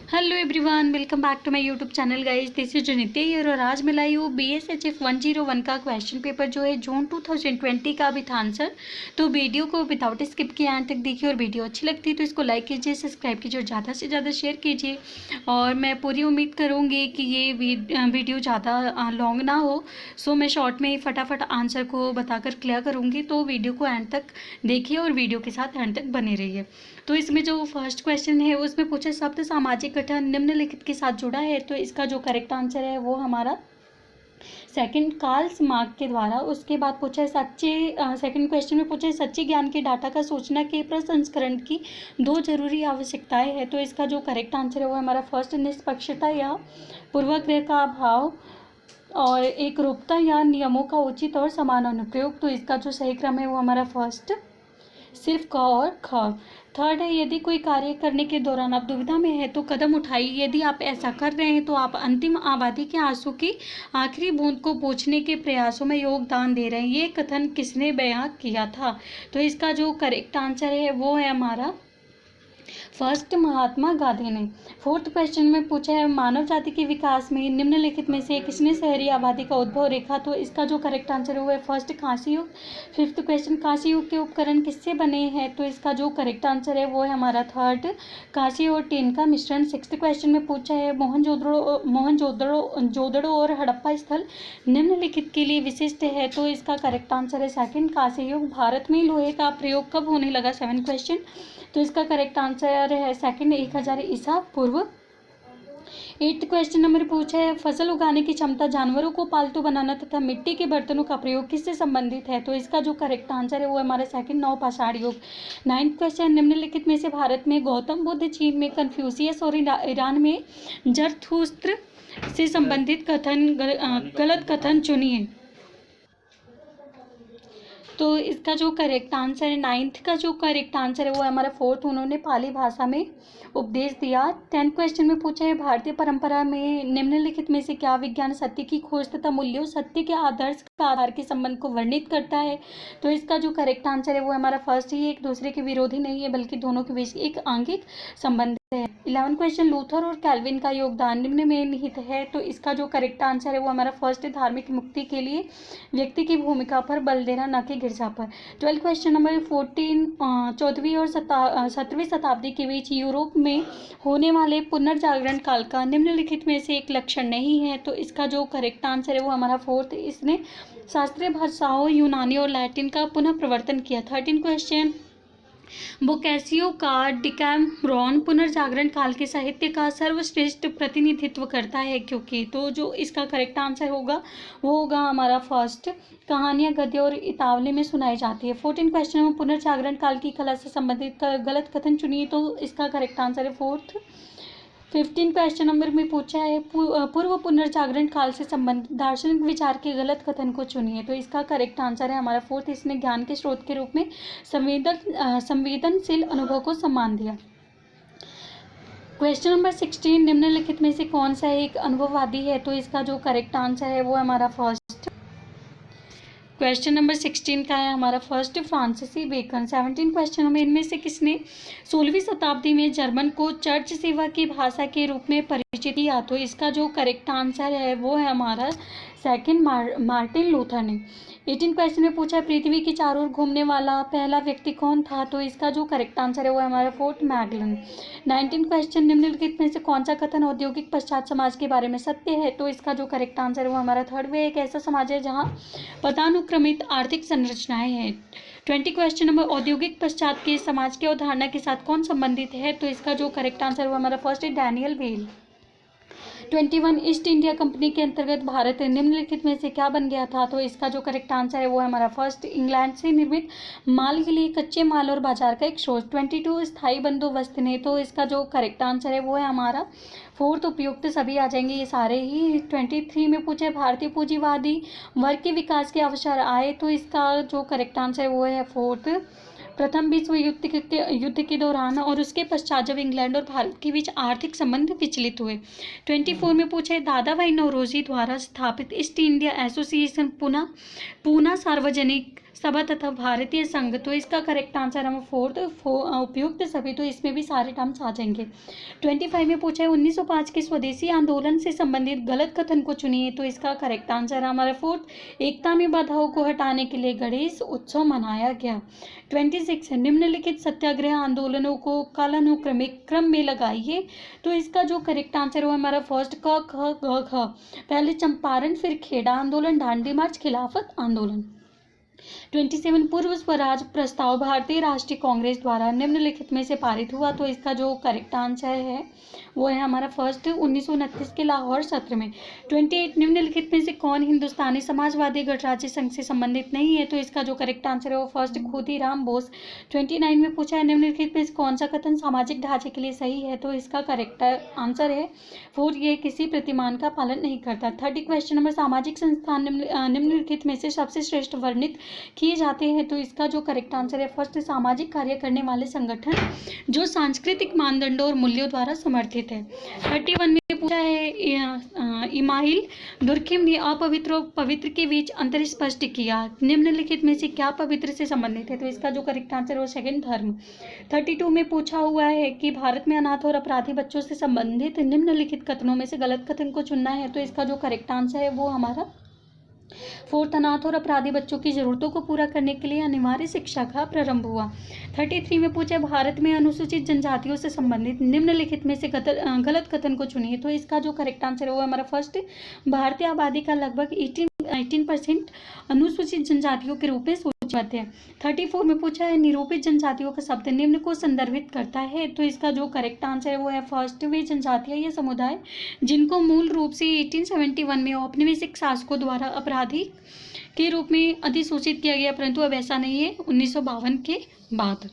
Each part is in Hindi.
Hello everyone, welcome back to my YouTube channel guys. This is Nitya here और आज मैं लाई हूँ BSHF 101 का क्वेश्चन पेपर जो है जून 2020 का विथ आंसर। तो वीडियो को विदाउट स्किप किए एंड तक देखिए और वीडियो अच्छी लगती है तो इसको लाइक कीजिए, सब्सक्राइब कीजिए और ज़्यादा से ज़्यादा शेयर कीजिए। और मैं पूरी उम्मीद करूँगी कि ये वीडियो ज़्यादा लॉन्ग ना हो, सो मैं शॉर्ट में ही फटाफट आंसर को बताकर क्लियर करूँगी। तो वीडियो को एंड तक देखिए और वीडियो के साथ एंड तक बने रहिए। तो इसमें जो फर्स्ट क्वेश्चन है उसमें पूछे शब्द सामाजिक गठन निम्नलिखित के साथ जुड़ा है, तो इसका जो करेक्ट आंसर है वो हमारा सेकंड कार्ल मार्क्स के द्वारा। उसके बाद पूछा है सेकंड क्वेश्चन में पूछा है सच्चे ज्ञान के डाटा का सूचना के प्रसंस्करण की दो जरूरी आवश्यकताएं हैं, तो इसका जो करेक्ट आंसर है वो हमारा फर्स्ट निष्पक्षता या पूर्वाग्रह का अभाव और एक रूपता या नियमों का उचित और समान अनुप्रयोग। तो इसका जो सही क्रम है वो हमारा फर्स्ट सिर्फ क और ख। थर्ड है यदि कोई कार्य करने के दौरान आप दुविधा में है तो कदम उठाइए। यदि आप ऐसा कर रहे हैं तो आप अंतिम आबादी के आंसू की आखिरी बूंद को पोंछने के प्रयासों में योगदान दे रहे हैं। ये कथन किसने बयां किया था? तो इसका जो करेक्ट आंसर है वो है हमारा फर्स्ट महात्मा गांधी ने। फोर्थ क्वेश्चन में पूछा है मानव जाति के विकास में निम्नलिखित में से किसने शहरी आबादी का उद्भव रेखा? तो इसका जो करेक्ट आंसर है वो है फर्स्ट कांस्य युग। फिफ्थ क्वेश्चन कांस्य युग के उपकरण किससे बने हैं? तो इसका जो करेक्ट आंसर है वो है हमारा थर्ड कांस्य और टिन का मिश्रण। सिक्स्थ क्वेश्चन में पूछा है मोहनजोदड़ो और हड़प्पा स्थल निम्नलिखित के लिए विशिष्ट है, तो इसका करेक्ट आंसर है सेकंड कांस्य युग। भारत में लोहे का प्रयोग कब होने लगा? सेवन क्वेश्चन, तो इसका करेक्ट आंसर है सेकंड 1000 ईसा पूर्व। एट्थ क्वेश्चन नंबर पूछा है फसल उगाने की क्षमता जानवरों को पालतू बनाना तथा मिट्टी के बर्तनों का प्रयोग किससे संबंधित है? तो इसका जो करेक्ट आंसर है वो हमारा सेकंड नवपाषाण युग। नाइन्थ क्वेश्चन निम्नलिखित में से भारत में गौतम बुद्ध, चीन में कन्फ्यूशियस और ईरान में जरथुस्त्र से संबंधित गलत कथन चुनिए। तो इसका जो करेक्ट आंसर है नाइन्थ का जो करेक्ट आंसर है वो हमारा फोर्थ, उन्होंने पाली भाषा में उपदेश दिया। 10th क्वेश्चन में पूछा है भारतीय परंपरा में निम्नलिखित में से क्या विज्ञान सत्य की खोज तथा मूल्यों सत्य के आदर्श का आधार के संबंध को वर्णित करता है? तो इसका जो करेक्ट आंसर है वो हमारा फर्स्ट ही एक दूसरे के विरोधी नहीं है बल्कि दोनों के बीच एक आंगिक संबंध है। 11th क्वेश्चन लूथर और कैल्विन का योगदान निम्न में निहित है, तो इसका जो करेक्ट आंसर है वो हमारा फर्स्ट धार्मिक मुक्ति के लिए व्यक्ति की भूमिका पर बल देना न कि गिरजा पर। 12th क्वेश्चन नंबर 14 14वीं और 17वीं शताब्दी के बीच यूरोप में होने वाले पुनर्जागरण काल का निम्नलिखित में से एक लक्षण नहीं है, तो इसका जो करेक्ट आंसर है वो हमारा फोर्थ, इसने शास्त्रीय भाषाओं यूनानी और लैटिन का पुनः प्रवर्तन किया। 13th क्वेश्चन बोकासियो का डिकैमरॉन पुनर्जागरण काल के साहित्य का सर्वश्रेष्ठ प्रतिनिधित्व करता है क्योंकि? तो जो इसका करेक्ट आंसर होगा वो होगा हमारा फर्स्ट कहानियां गद्य और इतावली में सुनाई जाती है। 14 क्वेश्चन में पुनर्जागरण काल की कला से संबंधित गलत कथन चुनिए, तो इसका करेक्ट आंसर है फोर्थ। 15 क्वेश्चन नंबर में पूछा है पूर्व पुनर्जागरण काल से संबंधित दार्शनिक विचार के गलत कथन को चुनिए, तो इसका करेक्ट आंसर है हमारा फोर्थ, इसने ज्ञान के स्रोत के रूप में संवेदनशील अनुभव को सम्मान दिया। क्वेश्चन नंबर 16 निम्नलिखित में से कौन सा एक अनुभववादी है? तो इसका जो करेक्ट आंसर है वो हमारा फर्स्ट क्वेश्चन नंबर 16 का है हमारा फर्स्ट फ्रांसिसी बेकन। 17 क्वेश्चन में इनमें से किसने 16वीं शताब्दी में जर्मन को चर्च सेवा की भाषा के रूप में परिचित किया? तो इसका जो करेक्ट आंसर है वो है हमारा सेकंड मार्टिन लूथर ने। 18 क्वेश्चन में पूछा है पृथ्वी की चारों ओर घूमने वाला पहला व्यक्ति कौन था? तो इसका जो करेक्ट आंसर है वो है हमारा फोर्थ मैगलन। 19 क्वेश्चन निम्नलिखित में से कौन सा कथन औद्योगिक पश्चात समाज के बारे में सत्य है? तो इसका जो करेक्ट आंसर है वो हमारा थर्ड, वे एक ऐसा समाज है जहाँ पदानुक्रमित आर्थिक संरचनाएं हैं। 20 क्वेश्चन नंबर औद्योगिक पश्चात के समाज की अवधारणा के साथ कौन संबंधित है? तो इसका जो करेक्ट आंसर है वो हमारा फर्स्ट है Daniel Bell. 21 East India Company के अंतर्गत भारत निम्नलिखित में से क्या बन गया था? तो इसका जो करेक्ट आंसर है वो है हमारा फर्स्ट इंग्लैंड से निर्मित माल के लिए कच्चे माल और बाजार का एक स्रोत। 22 स्थायी बंदोबस्त ने, तो इसका जो करेक्ट आंसर है वो है हमारा फोर्थ, उपयुक्त सभी आ जाएंगे ये सारे ही। 23 में पूछे भारतीय पूंजीवादी वर्ग के विकास के अवसर आए, तो इसका जो करेक्ट आंसर है वो है फोर्थ, प्रथम विश्व युद्ध के दौरान और उसके पश्चात जब इंग्लैंड और भारत के बीच आर्थिक संबंध विचलित हुए। 24 में पूछा है दादा भाई नौरोजी द्वारा स्थापित ईस्ट इंडिया एसोसिएशन पूना सार्वजनिक सभा तथा भारतीय संघ, तो इसका करेक्ट आंसर हम फोर्थ उपयुक्त सभी, तो इसमें भी सारे टर्म्स आ जाएंगे। 25 में पूछा है 1905 के स्वदेशी आंदोलन से संबंधित गलत कथन को चुनिए, तो इसका करेक्ट आंसर हमारा फोर्थ, एकता में बाधाओं को हटाने के लिए गणेश उत्सव मनाया गया। 26 है निम्नलिखित सत्याग्रह आंदोलनों को कालानुक्रमिक क्रम में लगाइए, तो इसका जो करेक्ट आंसर हो हमारा फर्स्ट क ख ग घ, पहले चंपारण, फिर खेड़ा आंदोलन, दांडी मार्च, खिलाफत आंदोलन। 27 पूर्व स्वराज प्रस्ताव भारतीय राष्ट्रीय कांग्रेस द्वारा निम्नलिखित में से पारित हुआ, तो इसका जो करेक्ट आंसर है वो है हमारा फर्स्ट 1929 के लाहौर सत्र में। 28 निम्नलिखित में से कौन हिंदुस्तानी समाजवादी गणराज्य संघ से संबंधित नहीं है, तो इसका जो करेक्ट आंसर है वो फर्स्ट खुदीराम बोस। 29 में पूछा है निम्नलिखित में से कौन सा कथन सामाजिक ढांचे के लिए सही है, तो इसका करेक्ट आंसर है फोर्थ, ये किसी प्रतिमान का पालन नहीं करता। 30 क्वेश्चन नंबर सामाजिक संस्थान निम्नलिखित में से सबसे श्रेष्ठ वर्णित किए जाते हैं, तो इसका जो करेक्ट आंसर है फर्स्ट, सामाजिक कार्य करने वाले संगठन जो सांस्कृतिक मानदंडों और मूल्यों द्वारा समर्थित है। 31 में पूछा है इमाइल दुर्खिम ने अपवित्र और पवित्र के बीच अंतर स्पष्ट किया, निम्नलिखित में से क्या पवित्र से संबंधित है, तो इसका जो करेक्ट आंसर है सेकंड धर्म। 32 में पूछा हुआ है कि भारत में अनाथ और अपराधी बच्चों से संबंधित निम्नलिखित कथनों में से गलत कथन को चुनना है, तो इसका जो करेक्ट आंसर है वो हमारा फोर्थ, अनाथ और अपराधी बच्चों की जरूरतों को पूरा करने के लिए अनिवार्य शिक्षा का प्रारंभ हुआ। 33 में पूछा भारत में अनुसूचित जनजातियों से संबंधित निम्नलिखित में से गलत कथन को चुनिए, तो इसका जो करेक्ट आंसर है वो हमारा फर्स्ट, भारतीय आबादी का लगभग 18% अनुसूचित जनजातियों के रूप में सूचीबद्ध है। 34 में पूछा है निरूपित जनजातियों का शब्द निम्न को संदर्भित करता है, तो इसका जो करेक्ट आंसर है वो है फर्स्ट, वे जनजातियां या समुदाय जिनको मूल रूप से 1871 में औपनिवेशिक शासकों द्वारा अपराधी के रूप में अधिसूचित किया गया, परंतु अब ऐसा नहीं है 1952 के बाद।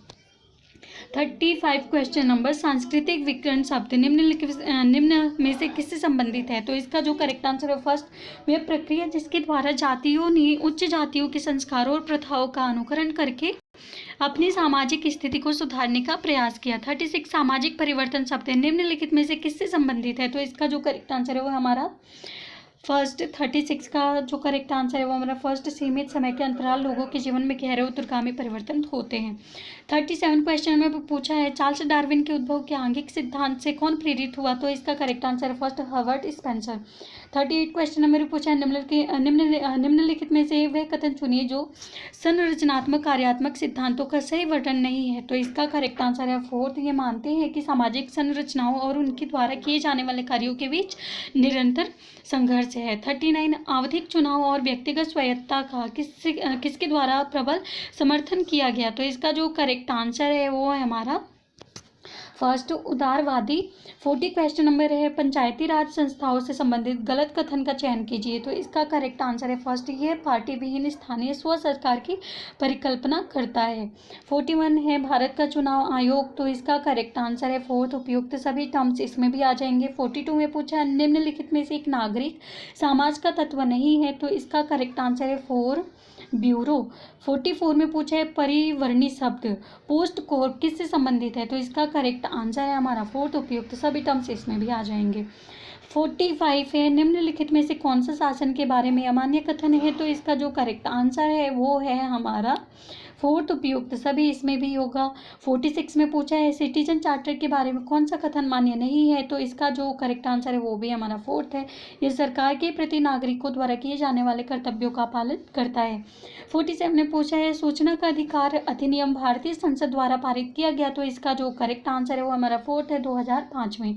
35 क्वेश्चन नंबर सांस्कृतिक विकरण शब्द निम्न में से किससे संबंधित है, तो इसका जो करेक्ट आंसर है फर्स्ट, वह प्रक्रिया जिसके द्वारा जातियों ने उच्च जातियों के संस्कारों और प्रथाओं का अनुकरण करके अपनी सामाजिक स्थिति को सुधारने का प्रयास किया। 36 सामाजिक परिवर्तन शब्द निम्नलिखित में से किससे संबंधित है, तो इसका जो करेक्ट आंसर है वो हमारा फर्स्ट, 36 का जो करेक्ट आंसर है वो हमारा फर्स्ट, सीमित समय के अंतराल लोगों के जीवन में गहरे उद्गामी परिवर्तन होते हैं। 37 क्वेश्चन में पूछा है चार्ल्स डार्विन के उद्भव के आंगिक सिद्धांत से कौन प्रेरित हुआ, तो इसका करेक्ट आंसर है first, Herbert Spencer. 38 question number पूछा है निम्नलिखित में से वह कथन चुनिए जो संरचनात्मक कार्यात्मक सिद्धांतों का सही वर्णन नहीं है, तो इसका करेक्ट आंसर है फोर्थ, ये मानते हैं कि सामाजिक संरचनाओं और उनके द्वारा किए जाने वाले कार्यों के बीच निरंतर संघर्ष है। 39 आवधिक चुनाव और व्यक्तिगत स्वायत्तता का किसके द्वारा प्रबल समर्थन किया गया, तो इसका जो करेक्ट आंसर है वो है हमारा फर्स्ट, उदारवादी। 40 क्वेश्चन नंबर है पंचायती राज संस्थाओं से संबंधित गलत कथन का चयन कीजिए, तो इसका करेक्ट आंसर है फर्स्ट, ये पार्टी विहीन स्थानीय स्व सरकार की परिकल्पना करता है। 41 है भारत का चुनाव आयोग, तो इसका करेक्ट आंसर है फोर्थ, उपयुक्त सभी टर्म्स इसमें भी आ जाएंगे। 42 में पूछा है निम्नलिखित में से एक नागरिक समाज का तत्व नहीं है, तो इसका करेक्ट आंसर है फोर, ब्यूरो। 44 में पूछा है परिवर्णी शब्द पोस्ट कोर्प किससे संबंधित है, तो इसका करेक्ट आंसर है हमारा फोर्थ, उपयुक्त सभी टर्म्स इसमें भी आ जाएंगे। 45 है निम्नलिखित में से कौन सा शासन के बारे में अमान्य कथन है, तो इसका जो करेक्ट आंसर है वो है हमारा फोर्थ, उपयुक्त सभी इसमें भी होगा। 46 में पूछा है सिटीजन चार्टर के बारे में कौन सा कथन मान्य नहीं है, तो इसका जो करेक्ट आंसर है वो भी हमारा फोर्थ है, ये सरकार के प्रति नागरिकों द्वारा किए जाने वाले कर्तव्यों का पालन करता है। 47 ने पूछा है सूचना का अधिकार अधिनियम भारतीय संसद द्वारा पारित किया गया, तो इसका जो करेक्ट आंसर है वो हमारा फोर्थ है, 2005 में।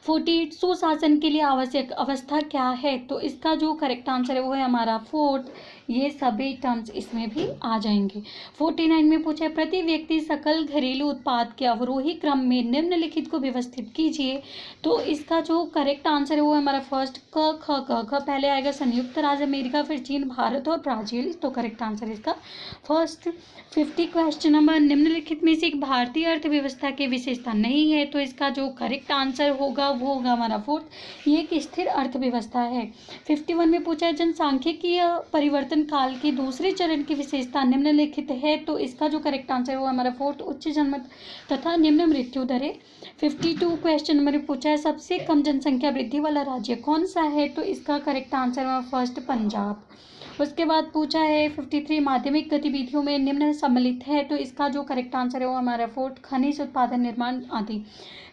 48 सुशासन के लिए आवश्यक अवस्था क्या है, तो इसका जो करेक्ट आंसर है वो है हमारा फोर्थ, ये सभी टर्म्स इसमें भी आ जाएंगे। 49 में पूछा है प्रति व्यक्ति सकल घरेलू उत्पाद के अवरोही क्रम में निम्नलिखित को व्यवस्थित कीजिए, तो इसका जो करेक्ट आंसर है वो हमारा फर्स्ट, क ख ग घ, पहले आएगा संयुक्त राज्य अमेरिका, फिर चीन, भारत और ब्राजील, तो करेक्ट आंसर इसका फर्स्ट। 50 क्वेश्चन नंबर निम्नलिखित में से एक भारतीय अर्थव्यवस्था की विशेषता नहीं है, तो इसका जो करेक्ट आंसर होगा वो होगा हमारा फोर्थ, ये एक स्थिर अर्थव्यवस्था है। 51 में पूछा है जनसांख्यिकीय परिवर्तन काल के दूसरे चरण की विशेषता निम्नलिखित है, तो इसका जो करेक्ट आंसर है वो हमारा फोर्थ, उच्च जन्म तथा निम्न मृत्यु दरें। 52 क्वेश्चन नंबर पूछा है सबसे कम जनसंख्या वृद्धि वाला राज्य कौन सा है, तो इसका करेक्ट आंसर है फर्स्ट, पंजाब। उसके बाद पूछा है 53 माध्यमिक गतिविधियों में निम्न सम्मिलित है, तो इसका जो करेक्ट आंसर है वो हमारा फोर्थ खनिज उत्पादन निर्माण आदि।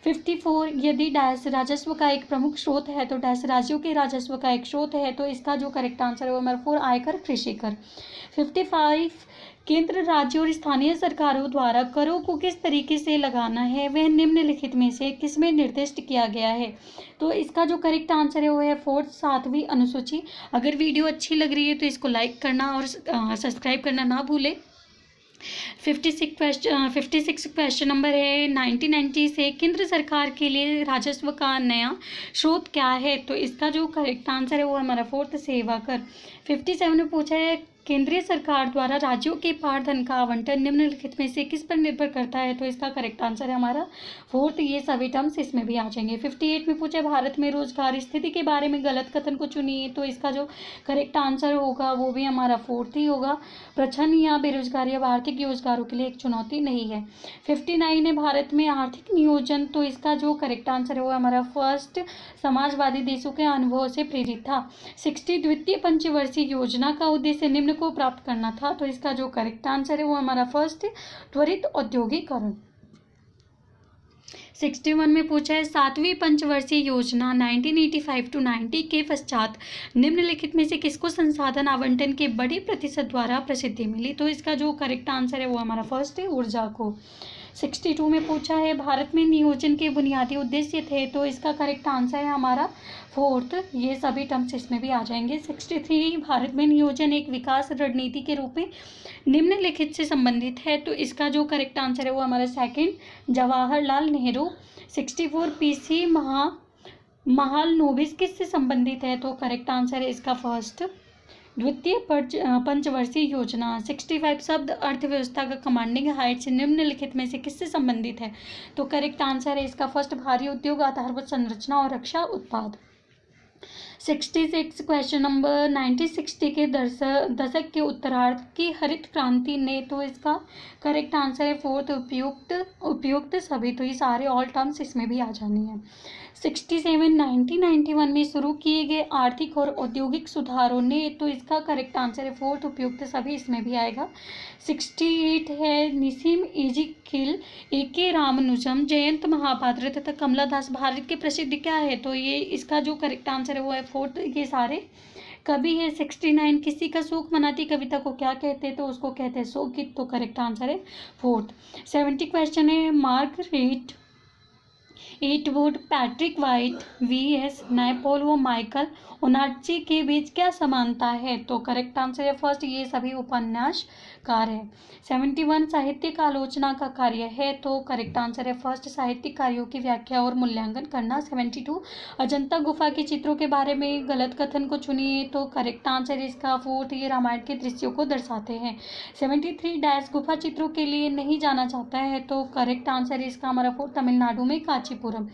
54 यदि डैश राजस्व का एक प्रमुख स्रोत है तो डैश राज्यों के राजस्व का एक स्रोत है, तो इसका जो करेक्ट आंसर है वो हमारा 4 आयकर कृषि कर। 55 केंद्र राज्य और स्थानीय सरकारों द्वारा करों को किस तरीके से लगाना है वह निम्नलिखित में से किसमें निर्दिष्ट किया गया है, तो इसका जो करेक्ट आंसर है वो है फोर्थ 7वीं अनुसूची। अगर वीडियो अच्छी लग रही है तो इसको लाइक करना और सब्सक्राइब करना ना भूलें। 56 क्वेश्चन नंबर है 1990 से केंद्र सरकार के लिए राजस्व का नया स्रोत क्या है, तो इसका जो करेक्ट आंसर है वो हमारा फोर्थ सेवा कर। 57 में पूछा है केंद्रीय सरकार द्वारा राज्यों के पार धन का आवंटन निम्नलिखित में से किस पर निर्भर करता है, तो इसका करेक्ट आंसर है हमारा फोर्थ। ये सभी टर्म्स इसमें भी आ जाएंगे। 58 में पूछा है भारत में रोजगार स्थिति के बारे में गलत कथन को चुनिए, तो इसका जो करेक्ट आंसर होगा वो भी हमारा फोर्थ ही होगा। प्रछन्न या बेरोजगारी अब आर्थिक रोजगारों के लिए एक चुनौती नहीं है। 59 है भारत में आर्थिक नियोजन, तो इसका जो करेक्ट आंसर है वो हमारा फर्स्ट समाजवादी देशों के अनुभव से प्रेरित था। 60 द्वितीय पंचवर्षीय योजना का उद्देश्य निम्न को प्राप्त करना था, तो इसका जो करेक्ट आंसर है वो हमारा फर्स्ट त्वरित औद्योगिकरण। 61 में पूछा है 7वीं पंचवर्षीय योजना 1985 टू 90 के पश्चात निम्नलिखित में से किसको संसाधन आवंटन के बड़े प्रतिशत द्वारा प्रसिद्धि मिली, तो इसका जो करेक्ट आंसर है वो हमारा फर्स्ट है ऊर्जा को। 62 में पूछा है भारत में नियोजन के बुनियादी उद्देश्य थे, तो इसका करेक्ट आंसर है हमारा फोर्थ। ये सभी टर्म्स इसमें भी आ जाएंगे। 63 भारत में नियोजन एक विकास रणनीति के रूप में निम्नलिखित से संबंधित है, तो इसका जो करेक्ट आंसर है वो हमारा सेकंड जवाहरलाल नेहरू। 64 पीसी महालनोबिस किससे संबंधित है, तो करेक्ट आंसर है इसका फर्स्ट द्वितीय पंचवर्षीय योजना। 65 शब्द अर्थव्यवस्था का कमांडिंग हाइट्स निम्नलिखित में से किससे संबंधित है, तो करेक्ट आंसर है इसका फर्स्ट भारी उद्योग आधारभूत संरचना और रक्षा उत्पाद। 66 क्वेश्चन नंबर 1960 के दशक के उत्तरार्ध की हरित क्रांति ने, तो इसका करेक्ट आंसर है फोर्थ उपयुक्त सभी, तो ये सारे ऑल टर्म्स इसमें भी आ जानी है। 67 1991 में शुरू किए गए आर्थिक और औद्योगिक सुधारों ने, तो इसका करेक्ट आंसर है फोर्थ उपयुक्त सभी, इसमें भी आएगा। 68 है निसीम एजिकिल ए.के. रामानुजम जयंत महापात्र तथा कमला दास भारत के प्रसिद्ध क्या है, तो ये इसका जो करेक्ट आंसर है वो है फोर्थ। ये सारे कवि है। 69 किसी का शोक मनाती कविता को क्या कहते हैं, तो उसको कहते हैं शोकगीत, तो करेक्ट आंसर है फोर्थ। 70 क्वेश्चन है Margaret Atwood Patrick White VS Naipaul व माइकल ओनार्ची के बीच क्या समानता है, तो करेक्ट आंसर है फर्स्ट। ये सभी उपन्यासकार है। 71 साहित्यिक आलोचना का कार्य है, तो करेक्ट आंसर है फर्स्ट साहित्यिक कार्यों की व्याख्या और मूल्यांकन करना। 72 अजंता गुफा के चित्रों के बारे में गलत कथन को चुनिए, तो करेक्ट आंसर है इसका फोर्थ। ये रामायण के दृश्यों को दर्शाते हैं। 73 डैश गुफा चित्रों के लिए नहीं जाना चाहता है, तो करेक्ट आंसर है इसका हमारा फोर्थ तमिलनाडु में कांचीपुरम।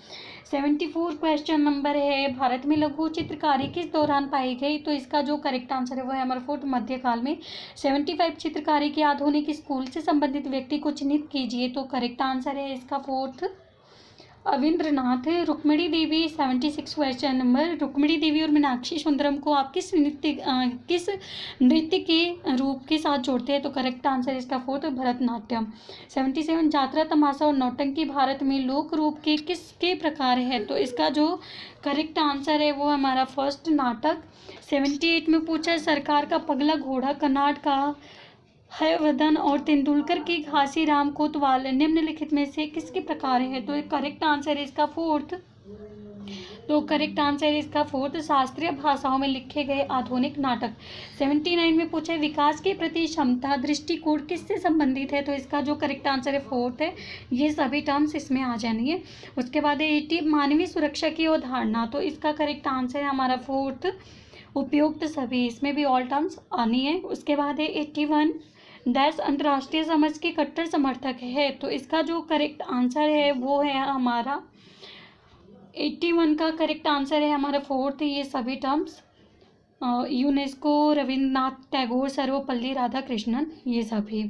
74 क्वेश्चन नंबर है भारत में लघु चित्रकारी किस दौरान पाई गई, तो इसका जो करेक्ट आंसर है वो है हमारा फोर्थ मध्यकाल में। 75 चित्रकारी के आधुनिक स्कूल से संबंधित व्यक्ति को चिन्हित कीजिए, तो करेक्ट आंसर है इसका फोर्थ अविंद्रनाथ। रुक्मिणी देवी 76 क्वेश्चन नंबर रुक्मिणी देवी और मीनाक्षी सुंदरम को आप किस नृत्य के रूप के साथ जोड़ते हैं, तो करेक्ट आंसर इसका फोर्थ भरतनाट्यम। 77 जात्रा तमाशा और नौटंकी भारत में लोक रूप के किसके प्रकार है, तो इसका जो करेक्ट आंसर है वो हमारा फर्स्ट नाटक। 78 में पूछा है सरकार का पगला घोड़ा कर्नाटक का हयवर्धन और तेंदुलकर की घासीराम कोतवाल निम्नलिखित में से किसके प्रकार है, तो करेक्ट आंसर है इसका फोर्थ। तो करेक्ट आंसर है इसका फोर्थ शास्त्रीय भाषाओं में लिखे गए आधुनिक नाटक। 79 में पूछा है विकास के प्रति क्षमता दृष्टिकोण किससे संबंधित है, तो इसका जो करेक्ट आंसर है फोर्थ है। ये सभी टर्म्स इसमें आ जानी है। उसके बाद है 80 मानवीय सुरक्षा की अवधारणा, तो इसका करेक्ट आंसर है हमारा फोर्थ उपयुक्त सभी, इसमें भी ऑल टर्म्स आनी है। उसके बाद है 81 डैश अंतर्राष्ट्रीय समझ के कट्टर समर्थक है, तो इसका जो करेक्ट आंसर है वो है हमारा 81 का करेक्ट आंसर है हमारा फोर्थ। ये सभी टर्म्स यूनेस्को रविन्द्रनाथ टैगोर सर्वपल्ली राधाकृष्णन ये सभी।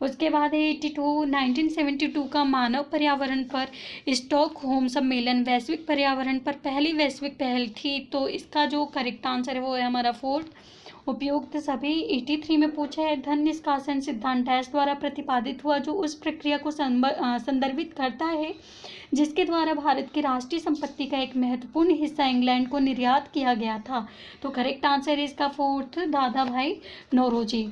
उसके बाद है 82 1972 का मानव पर्यावरण पर स्टॉकहोम सम्मेलन वैश्विक पर्यावरण पर पहली वैश्विक पहल थी, तो इसका जो करेक्ट आंसर है वो है हमारा फोर्थ उपयुक्त सभी। 83 में पूछा है धन निष्कासन सिद्धांत डैश द्वारा प्रतिपादित हुआ, जो उस प्रक्रिया को संदर्भित करता है जिसके द्वारा भारत की राष्ट्रीय संपत्ति का एक महत्वपूर्ण हिस्सा इंग्लैंड को निर्यात किया गया था। तो करेक्ट आंसर है इसका फोर्थ, दादा भाई नौरोजी।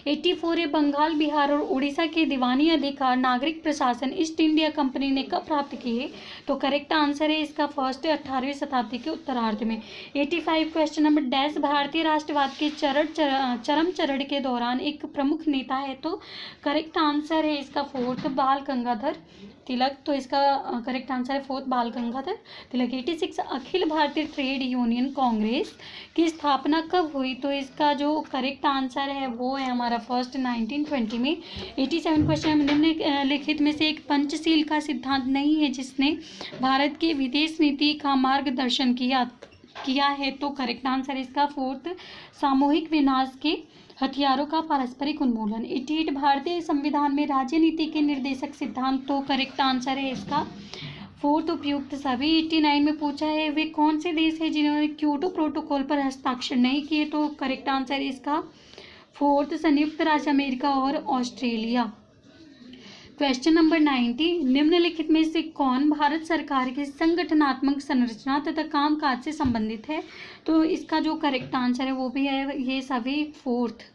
84 है बंगाल, बिहार और उड़ीसा के दीवानी अधिकार नागरिक प्रशासन ईस्ट इंडिया कंपनी ने कब प्राप्त किए? तो करेक्ट आंसर है इसका फर्स्ट, 18वीं शताब्दी के उत्तरार्ध में। 85 क्वेश्चन नंबर डैश भारतीय राष्ट्रवाद के चरम चरण के दौरान एक प्रमुख नेता है? तो करेक्ट आंसर है इसका फोर्थ, बाल गंगाधर तिलक। तो इसका करेक्ट आंसर है फोर्थ, बाल गंगाधर तिलक। 86 अखिल भारतीय ट्रेड यूनियन कांग्रेस की स्थापना कब हुई? तो इसका जो करेक्ट आंसर है वो है हमारा फर्स्ट, 1920 में। 87 क्वेश्चन, निम्नलिखित में से एक पंचशील का सिद्धांत नहीं है जिसने भारत की विदेश नीति का मार्गदर्शन किया है? तो करेक्ट आंसर इसका फोर्थ, सामूहिक विनाश के हथियारों का पारस्परिक उन्मूलन। 88 भारतीय संविधान में राज्य नीति के निर्देशक सिद्धांत? तो करेक्ट आंसर है इसका फोर्थ, उपयुक्त सभी। 89 में पूछा है वे कौन से देश है जिन्होंने क्योटो प्रोटोकॉल पर हस्ताक्षर नहीं किए? तो करेक्ट आंसर इसका फोर्थ, संयुक्त राज्य अमेरिका और ऑस्ट्रेलिया। क्वेश्चन नंबर 90, निम्नलिखित में से कौन भारत सरकार की संगठनात्मक संरचना तथा कामकाज से संबंधित है? तो इसका जो करेक्ट आंसर है वो भी है ये सभी फोर्थ।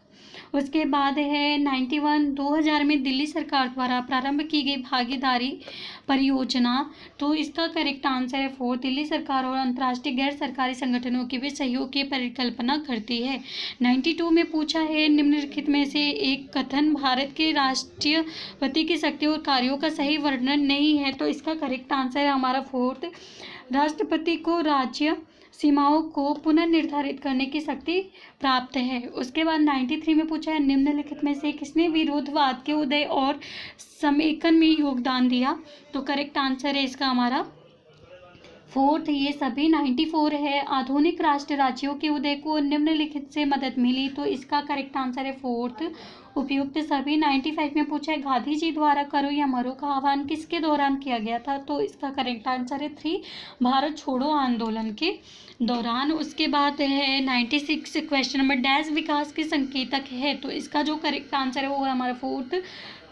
उसके बाद है 91, 2000 में दिल्ली सरकार द्वारा प्रारंभ की गई भागीदारी परियोजना? तो इसका करेक्ट आंसर है फोर्थ, दिल्ली सरकार और अंतर्राष्ट्रीय गैर सरकारी संगठनों के बीच सहयोग की परिकल्पना करती है। 92 में पूछा है निम्नलिखित में से एक कथन भारत के राष्ट्रपति की शक्ति और कार्यों का सही वर्णन नहीं है? तो इसका करेक्ट आंसर है हमारा फोर्थ, राष्ट्रपति को राज्य सीमाओं को पुनर्निर्धारित करने की शक्ति प्राप्त है। उसके बाद 93 में पूछा है निम्नलिखित में से किसने विरोधवाद के उदय और समेकन में योगदान दिया? तो करेक्ट आंसर है इसका हमारा फोर्थ, ये सभी। 94 है आधुनिक राष्ट्र राज्यों के उदय को निम्नलिखित से मदद मिली? तो इसका करेक्ट आंसर है फोर्थ, उपयुक्त सभी। 95 में पूछा है गांधी जी द्वारा करो या मरो का आह्वान किसके दौरान किया गया था? तो इसका करेक्ट आंसर है 3, भारत छोड़ो आंदोलन के दौरान। उसके बाद है 96 क्वेश्चन नंबर डैश विकास के संकेतक है? तो इसका जो करेक्ट आंसर है वो है हमारा फोर्थ,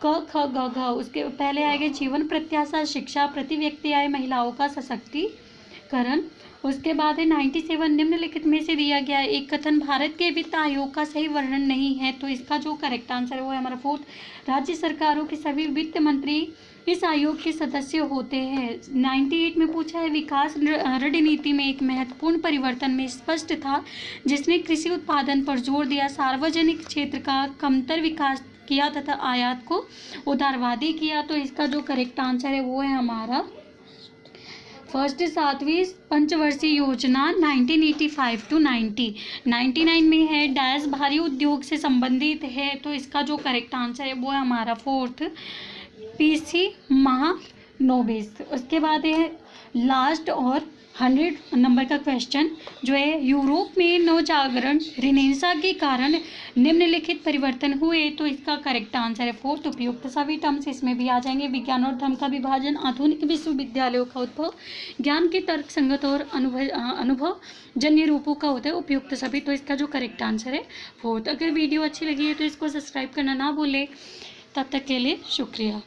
क ख ग घ। उसके पहले आएगा जीवन प्रत्याशा, शिक्षा, प्रति व्यक्ति आय, महिलाओं का सशक्तिकरण। उसके बाद है 97, निम्नलिखित में से दिया गया एक कथन भारत के वित्त आयोग का सही वर्णन नहीं है? तो इसका जो करेक्ट आंसर है वो है हमारा फोर्थ, राज्य सरकारों के सभी वित्त मंत्री इस आयोग के सदस्य होते हैं। 98 में पूछा है विकास रणनीति में एक महत्वपूर्ण परिवर्तन में स्पष्ट था जिसने कृषि उत्पादन पर जोर दिया, सार्वजनिक क्षेत्र का कमतर विकास किया तथा आयात को उदारवादी किया? तो इसका जो करेक्ट आंसर है वो है हमारा फर्स्ट, 7वीं पंचवर्षीय योजना 1985 टू 90। 99 में है डैश भारी उद्योग से संबंधित है? तो इसका जो करेक्ट आंसर है वो है हमारा फोर्थ, पीसी महानोबिस। उसके बाद है लास्ट और 100 नंबर का क्वेश्चन जो है यूरोप में नवजागरण रिनेसां के कारण निम्नलिखित परिवर्तन हुए? तो इसका करेक्ट आंसर है फोर्थ, उपयुक्त सभी टर्म्स इसमें भी आ जाएंगे। विज्ञान और धर्म का विभाजन, आधुनिक विश्वविद्यालयों का उद्भव, ज्ञान के तर्क संगत और अनुभव जन्य रूपों का होता है, उपयुक्त सभी। तो इसका जो करेक्ट आंसर है फोर्थ। अगर वीडियो अच्छी लगी है तो इसको सब्सक्राइब करना ना भूले। तब तक के लिए शुक्रिया।